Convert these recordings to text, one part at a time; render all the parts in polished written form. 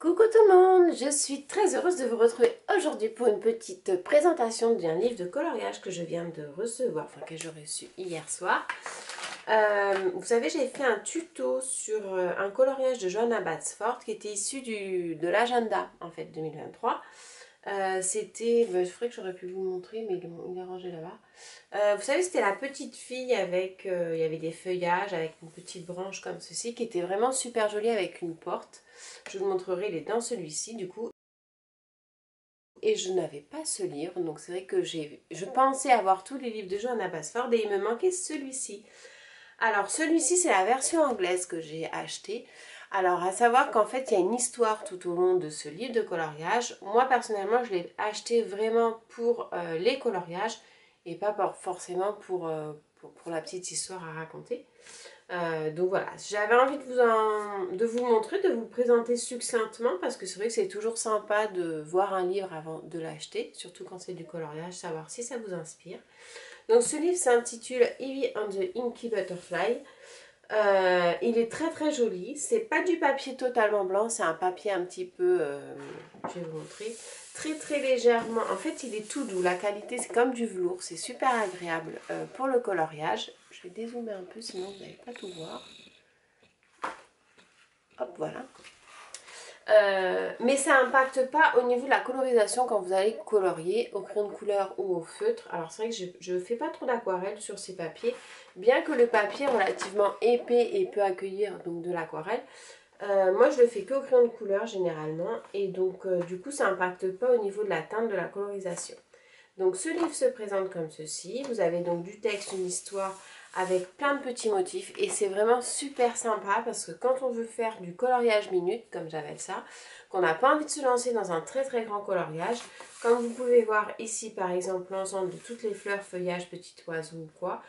Coucou tout le monde, je suis très heureuse de vous retrouver aujourd'hui pour une petite présentation d'un livre de coloriage que je viens de recevoir, enfin que j'ai reçu hier soir. Vous savez, j'ai fait un tuto sur un coloriage de Johanna Basford qui était issu de l'agenda en fait 2023. C'était, je ferais que j'aurais pu vous montrer, mais il est rangé là-bas. Vous savez, c'était la petite fille avec, il y avait des feuillages avec une petite branche comme ceci qui était vraiment super jolie avec une porte. Je vous montrerai, il est dans celui-ci du coup. Et je n'avais pas ce livre, donc c'est vrai que je pensais avoir tous les livres de Johanna Basford et il me manquait celui-ci. Alors celui-ci c'est la version anglaise que j'ai acheté. Alors à savoir qu'en fait il y a une histoire tout au long de ce livre de coloriage. Moi personnellement je l'ai acheté vraiment pour les coloriages et pas forcément pour la petite histoire à raconter. Donc voilà, j'avais envie de vous montrer, de vous présenter succinctement parce que c'est vrai que c'est toujours sympa de voir un livre avant de l'acheter, surtout quand c'est du coloriage, savoir si ça vous inspire. Donc ce livre s'intitule Evie and the Inky Butterfly. Il est très très joli, c'est pas du papier totalement blanc, c'est un papier un petit peu, je vais vous montrer, très très légèrement, en fait il est tout doux, la qualité c'est comme du velours, c'est super agréable pour le coloriage. Je vais dézoomer un peu sinon vous n'allez pas tout voir. Hop, voilà. Mais ça n'impacte pas au niveau de la colorisation quand vous allez colorier au crayon de couleur ou au feutre. Alors c'est vrai que je ne fais pas trop d'aquarelle sur ces papiers, bien que le papier est relativement épais et peut accueillir donc de l'aquarelle. Moi je le fais que au crayon de couleur généralement et donc du coup ça n'impacte pas au niveau de la teinte de la colorisation. Donc ce livre se présente comme ceci. Vous avez donc du texte, une histoire avec plein de petits motifs et c'est vraiment super sympa parce que quand on veut faire du coloriage minute, comme j'appelle ça, qu'on n'a pas envie de se lancer dans un très très grand coloriage, comme vous pouvez voir ici par exemple l'ensemble de toutes les fleurs, feuillages, petits oiseaux ou quoi,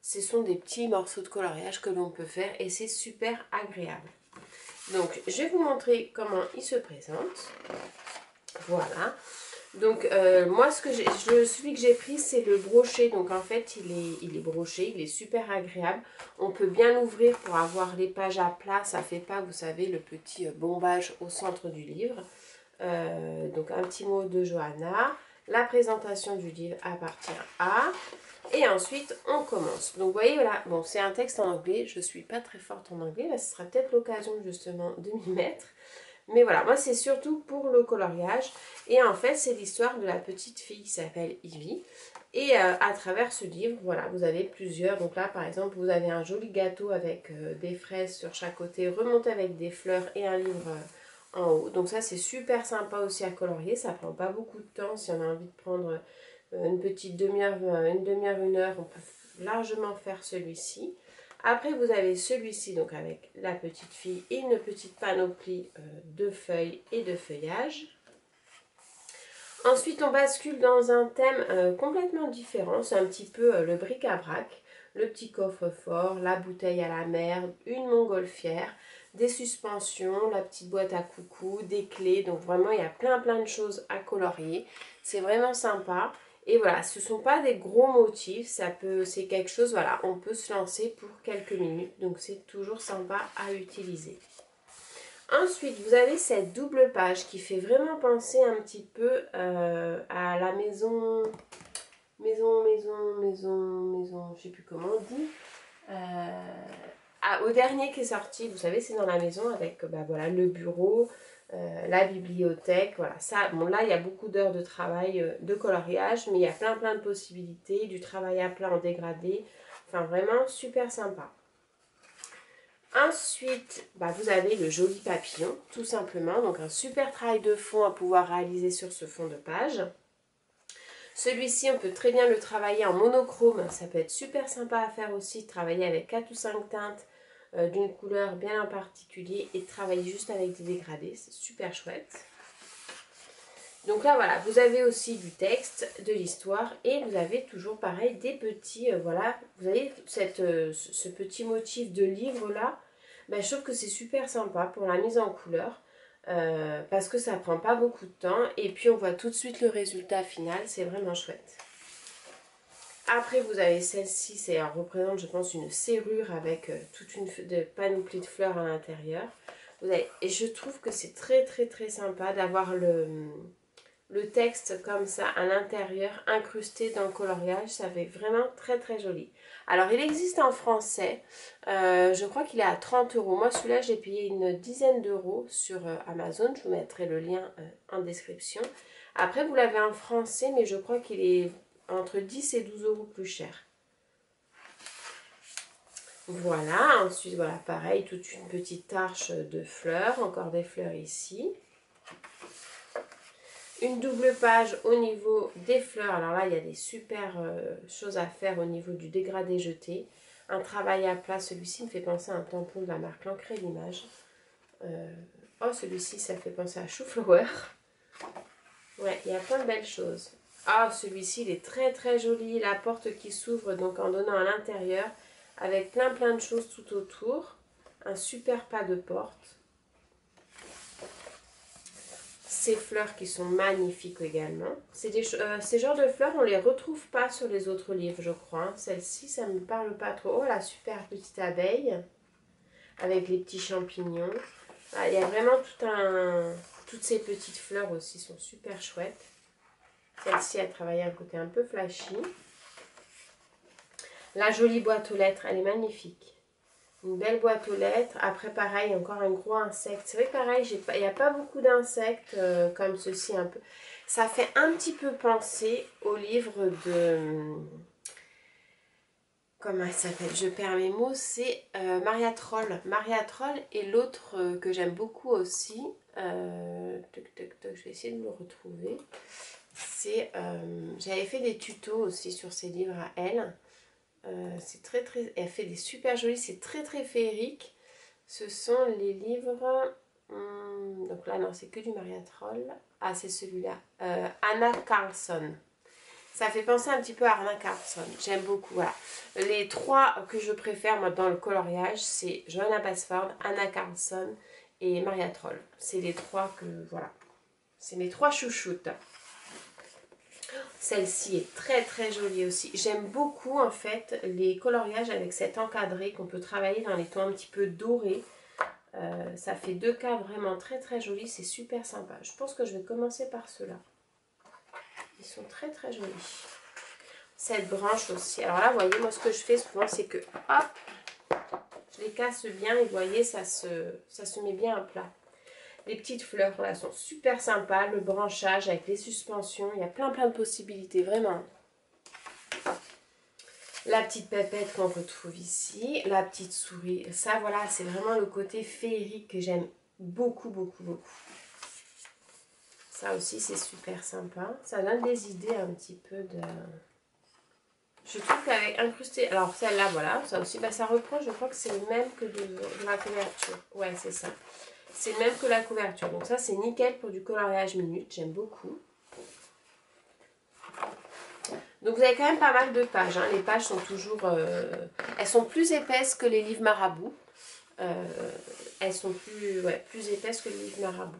ce sont des petits morceaux de coloriage que l'on peut faire et c'est super agréable. Donc je vais vous montrer comment il se présente. Voilà. Donc moi celui que j'ai pris c'est le brochet, donc en fait il est broché, il est super agréable. On peut bien l'ouvrir pour avoir les pages à plat, ça fait pas vous savez le petit bombage au centre du livre. Donc un petit mot de Johanna, la présentation du livre appartient à, et ensuite on commence. Donc vous voyez voilà, bon c'est un texte en anglais, je suis pas très forte en anglais, là ce sera peut-être l'occasion justement de m'y mettre. Mais voilà, moi c'est surtout pour le coloriage. Et en fait, c'est l'histoire de la petite fille qui s'appelle Ivy. Et à travers ce livre, voilà, vous avez plusieurs. Donc là, par exemple, vous avez un joli gâteau avec des fraises sur chaque côté, remonté avec des fleurs et un livre en haut. Donc ça, c'est super sympa aussi à colorier. Ça prend pas beaucoup de temps. Si on a envie de prendre une petite demi-heure, une heure, on peut largement faire celui-ci. Après, vous avez celui-ci, donc avec la petite fille et une petite panoplie de feuilles et de feuillages. Ensuite, on bascule dans un thème complètement différent. C'est un petit peu le bric-à-brac, le petit coffre-fort, la bouteille à la mer, une montgolfière, des suspensions, la petite boîte à coucou, des clés. Donc vraiment, il y a plein de choses à colorier. C'est vraiment sympa. Et voilà, ce ne sont pas des gros motifs, c'est quelque chose, voilà, on peut se lancer pour quelques minutes. Donc c'est toujours sympa à utiliser. Ensuite, vous avez cette double page qui fait vraiment penser un petit peu à la maison, je sais plus comment on dit. Au dernier qui est sorti, vous savez, c'est dans la maison avec bah, voilà, le bureau, la bibliothèque. Voilà, ça, bon là, il y a beaucoup d'heures de travail de coloriage, mais il y a plein de possibilités, du travail à plat en dégradé. Enfin, vraiment super sympa. Ensuite, bah, vous avez le joli papillon, tout simplement. Donc un super travail de fond à pouvoir réaliser sur ce fond de page. Celui-ci, on peut très bien le travailler en monochrome. Ça peut être super sympa à faire aussi, de travailler avec 4 ou 5 teintes d'une couleur bien en particulier et de travailler juste avec des dégradés. C'est super chouette. Donc là, voilà, vous avez aussi du texte, de l'histoire et vous avez toujours pareil des petits, voilà, vous avez ce petit motif de livre là. Ben, je trouve que c'est super sympa pour la mise en couleur parce que ça prend pas beaucoup de temps et puis on voit tout de suite le résultat final, c'est vraiment chouette. Après vous avez celle-ci, elle représente je pense une serrure avec toute une panoplie de fleurs à l'intérieur. Et je trouve que c'est très très très sympa d'avoir le texte comme ça à l'intérieur, incrusté dans le coloriage. Ça fait vraiment très très joli. Alors il existe en français, je crois qu'il est à 30 euros. Moi celui-là j'ai payé une dizaine d'euros sur Amazon. Je vous mettrai le lien en description. Après vous l'avez en français, mais je crois qu'il est entre 10 et 12 euros plus cher. Voilà, ensuite voilà pareil, toute une petite arche de fleurs, encore des fleurs ici. Une double page au niveau des fleurs. Alors là, il y a des super choses à faire au niveau du dégradé jeté. Un travail à plat. Celui-ci me fait penser à un tampon de la marque L'Ancré l'Image. Oh, celui-ci, ça fait penser à Chou-Flower. Ouais, il y a plein de belles choses. Ah, celui-ci, il est très très joli. La porte qui s'ouvre donc en donnant à l'intérieur avec plein de choses tout autour. Un super pas de porte. Ces fleurs qui sont magnifiques également. Ces genres de fleurs, on ne les retrouve pas sur les autres livres, je crois. Hein. Celle-ci, ça ne me parle pas trop. Oh, la super petite abeille avec les petits champignons. Ah, il y a vraiment toutes ces petites fleurs aussi sont super chouettes. Celle-ci, elle travaille un côté un peu flashy. La jolie boîte aux lettres, elle est magnifique. Une belle boîte aux lettres. Après, pareil, encore un gros insecte. C'est vrai que pareil, il n'y a pas beaucoup d'insectes comme ceci un peu. Ça fait un petit peu penser au livre de... Comment elle s'appelle? Je perds mes mots. C'est Maria Troll. Maria Troll et l'autre que j'aime beaucoup aussi. Je vais essayer de le retrouver. J'avais fait des tutos aussi sur ces livres à elle. C'est très très, elle fait des super jolis, c'est très très féerique. Ce sont les livres, donc là non c'est que du Maria Troll. Ah c'est celui-là, Anna Carlson. Ça fait penser un petit peu à Anna Carlson, j'aime beaucoup, voilà. Les trois que je préfère moi dans le coloriage, c'est Johanna Basford, Anna Carlson et Maria Troll. C'est les trois que, voilà, c'est mes trois chouchoutes. Celle-ci est très très jolie aussi. J'aime beaucoup en fait les coloriages avec cet encadré qu'on peut travailler dans les tons un petit peu dorés. Ça fait deux cas vraiment très très jolis. C'est super sympa. Je pense que je vais commencer par ceux-là. Ils sont très très jolis. Cette branche aussi. Alors là, vous voyez, moi ce que je fais souvent, c'est que hop, je les casse bien et vous voyez, ça se met bien à plat. Les petites fleurs, là, sont super sympas. Le branchage avec les suspensions. Il y a plein de possibilités, vraiment. La petite pépette qu'on retrouve ici. La petite souris. Ça, voilà, c'est vraiment le côté féerique que j'aime beaucoup, beaucoup, beaucoup. Ça aussi, c'est super sympa. Ça donne des idées un petit peu de... Je trouve qu'avec incrusté... Alors, celle-là, voilà. Ça aussi, bah, ça reprend. Je crois que c'est le même que de la couverture. Ouais, c'est ça. C'est le même que la couverture. Donc ça, c'est nickel pour du coloriage minute. J'aime beaucoup. Donc vous avez quand même pas mal de pages. Hein. Les pages sont toujours... elles sont plus épaisses que les livres Marabout. Elles sont plus épaisses que les livres Marabout.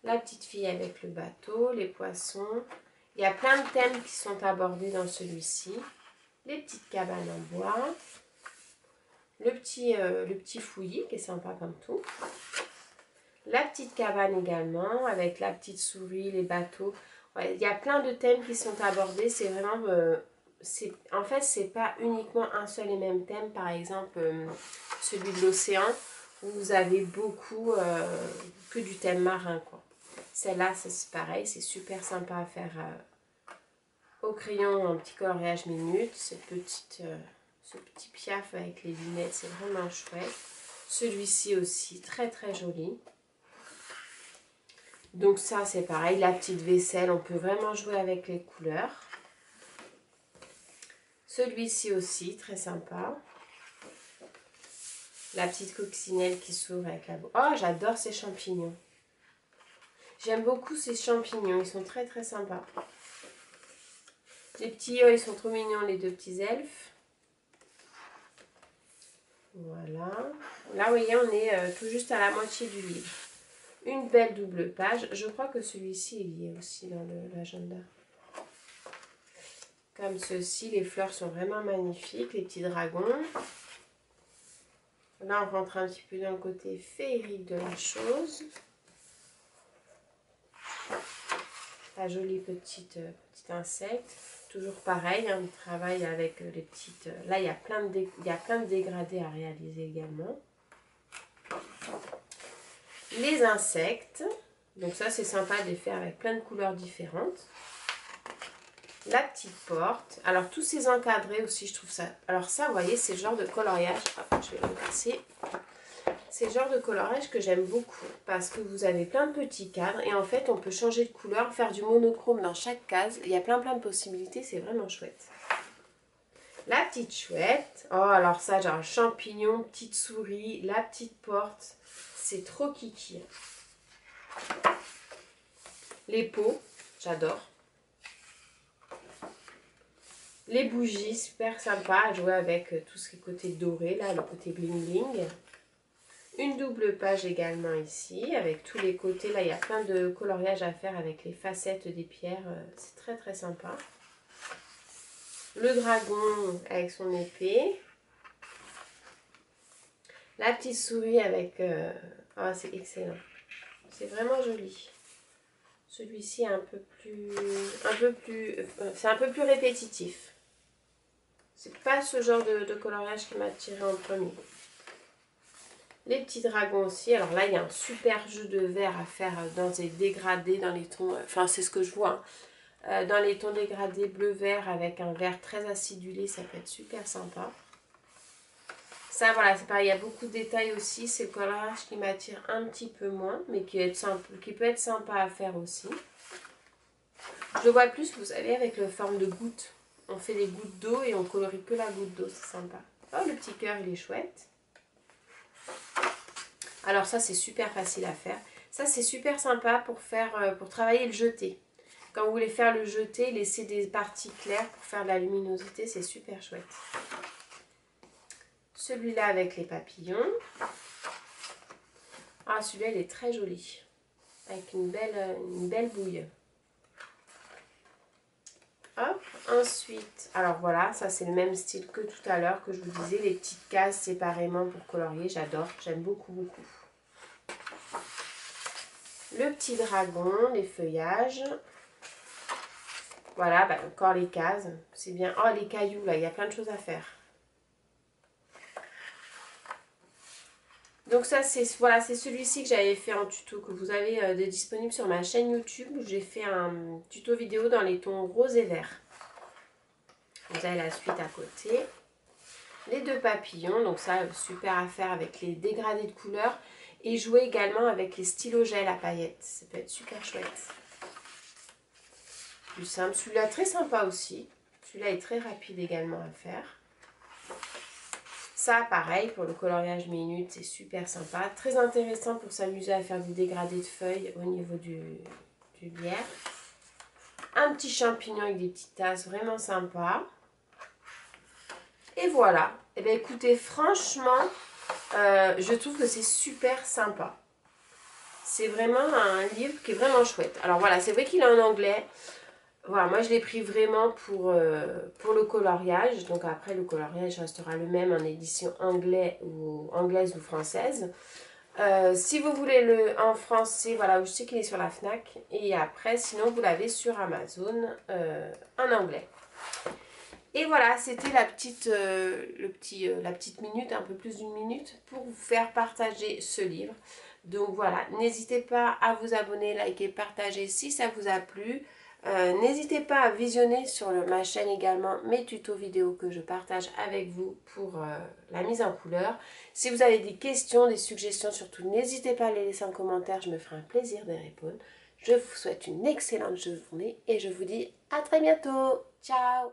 La petite fille avec le bateau, les poissons. Il y a plein de thèmes qui sont abordés dans celui-ci. Les petites cabanes en bois. Le petit fouillis qui est sympa comme tout. La petite cabane également avec la petite souris, les bateaux. Ouais, il y a plein de thèmes qui sont abordés. C'est vraiment... en fait, c'est pas uniquement un seul et même thème. Par exemple, celui de l'océan où vous avez beaucoup que du thème marin, quoi. Celle-là, c'est pareil. C'est super sympa à faire au crayon en petit coloriage minute. Ce petit piaf avec les lunettes, c'est vraiment chouette. Celui-ci aussi, très très joli. Donc ça, c'est pareil, la petite vaisselle, on peut vraiment jouer avec les couleurs. Celui-ci aussi, très sympa. La petite coccinelle qui s'ouvre avec la... Oh, j'adore ces champignons. J'aime beaucoup ces champignons, ils sont très très sympas. Les petits, ils sont trop mignons, les deux petits elfes. Voilà. Là, vous voyez, on est tout juste à la moitié du livre. Une belle double page. Je crois que celui-ci, il y est aussi dans l'agenda. Comme ceci, les fleurs sont vraiment magnifiques. Les petits dragons. Là, on rentre un petit peu dans le côté féerique de la chose. La jolie petite insecte. Toujours pareil, hein, on travaille avec les petites... Là, il y a plein de dégradés à réaliser également. Les insectes. Donc ça, c'est sympa de les faire avec plein de couleurs différentes. La petite porte. Alors, tous ces encadrés aussi, je trouve ça... Alors ça, vous voyez, c'est le genre de coloriage... Hop, je vais le casser. C'est le genre de coloriage que j'aime beaucoup parce que vous avez plein de petits cadres et en fait, on peut changer de couleur, faire du monochrome dans chaque case. Il y a plein de possibilités, c'est vraiment chouette. La petite chouette. Oh, alors ça, genre champignon, petite souris, la petite porte. C'est trop kiki. Les pots, j'adore. Les bougies, super sympa à jouer avec tout ce qui est côté doré, là, le côté bling bling. Une double page également ici, avec tous les côtés. Là, il y a plein de coloriage à faire avec les facettes des pierres. C'est très très sympa. Le dragon avec son épée. La petite souris avec... Oh, c'est excellent. C'est vraiment joli. Celui-ci est un peu plus... c'est un peu plus répétitif. C'est pas ce genre de coloriage qui m'a attiré en premier. Les petits dragons aussi. Alors là, il y a un super jeu de vert à faire dans des dégradés, dans les tons... Enfin, c'est ce que je vois. Hein. Dans les tons dégradés bleu-vert avec un vert très acidulé, ça peut être super sympa. Ça, voilà, c'est pareil. Il y a beaucoup de détails aussi. C'est le coloriage qui m'attire un petit peu moins, mais qui peut être sympa à faire aussi. Je le vois plus, vous savez, avec la forme de gouttes. On fait des gouttes d'eau et on colorie que la goutte d'eau. C'est sympa. Oh, le petit cœur, il est chouette. Alors ça, c'est super facile à faire. Ça, c'est super sympa pour travailler le jeté. Quand vous voulez faire le jeté, laissez des parties claires pour faire de la luminosité. C'est super chouette. Celui-là avec les papillons. Ah, celui-là, il est très joli. Avec une belle bouille. Hop, ensuite, alors voilà, ça c'est le même style que tout à l'heure que je vous disais, les petites cases séparément pour colorier, j'adore, j'aime beaucoup, beaucoup. Le petit dragon, les feuillages. Voilà, bah, encore les cases, c'est bien. Oh, les cailloux, là, il y a plein de choses à faire. Donc ça, c'est voilà, c'est celui-ci que j'avais fait en tuto, que vous avez disponible sur ma chaîne YouTube. J'ai fait un tuto vidéo dans les tons rose et vert. Vous avez la suite à côté. Les deux papillons, donc ça, super à faire avec les dégradés de couleurs. Et jouer également avec les stylos gel à paillettes. Ça peut être super chouette. Plus simple. Celui-là, très sympa aussi. Celui-là est très rapide également à faire. Ça, pareil, pour le coloriage minute, c'est super sympa. Très intéressant pour s'amuser à faire des dégradés de feuilles au niveau du lierre. Un petit champignon avec des petites tasses, vraiment sympa. Et voilà. Et bien écoutez, franchement, je trouve que c'est super sympa. C'est vraiment un livre qui est vraiment chouette. Alors voilà, c'est vrai qu'il est en anglais. Voilà, moi je l'ai pris vraiment pour le coloriage. Donc après, le coloriage restera le même en édition anglaise ou française. Si vous voulez le en français, voilà, je sais qu'il est sur la FNAC. Et après, sinon, vous l'avez sur Amazon en anglais. Et voilà, c'était la petite minute, un peu plus d'une minute, pour vous faire partager ce livre. Donc voilà, n'hésitez pas à vous abonner, liker, partager si ça vous a plu. N'hésitez pas à visionner sur ma chaîne également mes tutos vidéo que je partage avec vous pour la mise en couleur. Si vous avez des questions, des suggestions, surtout n'hésitez pas à les laisser en commentaire, je me ferai un plaisir de répondre. Je vous souhaite une excellente journée et je vous dis à très bientôt. Ciao!